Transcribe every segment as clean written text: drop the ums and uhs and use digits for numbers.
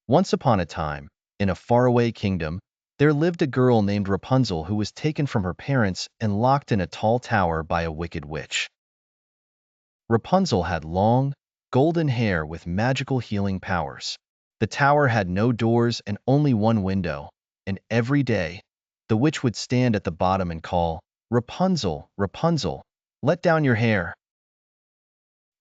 Once upon a time, in a faraway kingdom, there lived a girl named Rapunzel who was taken from her parents and locked in a tall tower by a wicked witch. Rapunzel had long, golden hair with magical healing powers. The tower had no doors and only one window, and every day, the witch would stand at the bottom and call, "Rapunzel, Rapunzel, let down your hair."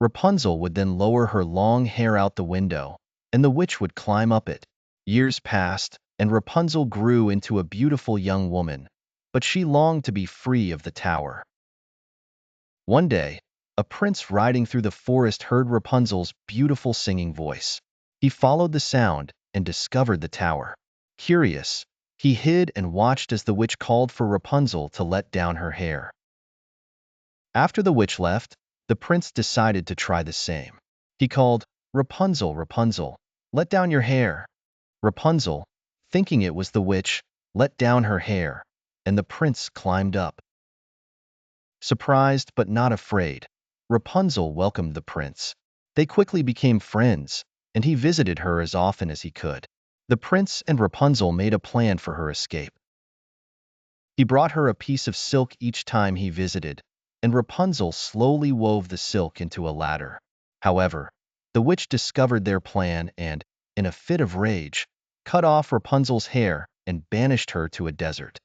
Rapunzel would then lower her long hair out the window, and the witch would climb up it. Years passed, and Rapunzel grew into a beautiful young woman, but she longed to be free of the tower. One day, a prince riding through the forest heard Rapunzel's beautiful singing voice. He followed the sound and discovered the tower. Curious, he hid and watched as the witch called for Rapunzel to let down her hair. After the witch left, the prince decided to try the same. He called, "Rapunzel, Rapunzel, let down your hair." Rapunzel, thinking it was the witch, let down her hair, and the prince climbed up. Surprised but not afraid, Rapunzel welcomed the prince. They quickly became friends, and he visited her as often as he could. The prince and Rapunzel made a plan for her escape. He brought her a piece of silk each time he visited, and Rapunzel slowly wove the silk into a ladder. However, the witch discovered their plan and, in a fit of rage, cut off Rapunzel's hair and banished her to a desert.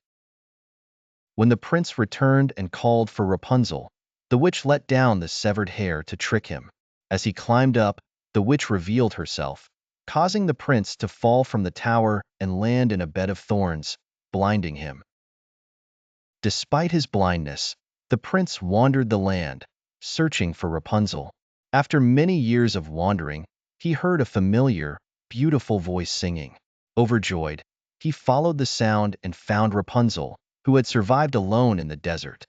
When the prince returned and called for Rapunzel, the witch let down the severed hair to trick him. As he climbed up, the witch revealed herself, causing the prince to fall from the tower and land in a bed of thorns, blinding him. Despite his blindness, the prince wandered the land, searching for Rapunzel. After many years of wandering, he heard a familiar, beautiful voice singing. Overjoyed, he followed the sound and found Rapunzel, who had survived alone in the desert.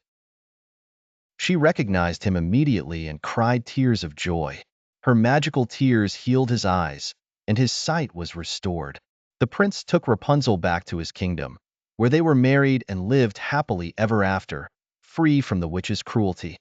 She recognized him immediately and cried tears of joy. Her magical tears healed his eyes, and his sight was restored. The prince took Rapunzel back to his kingdom, where they were married and lived happily ever after, free from the witch's cruelty.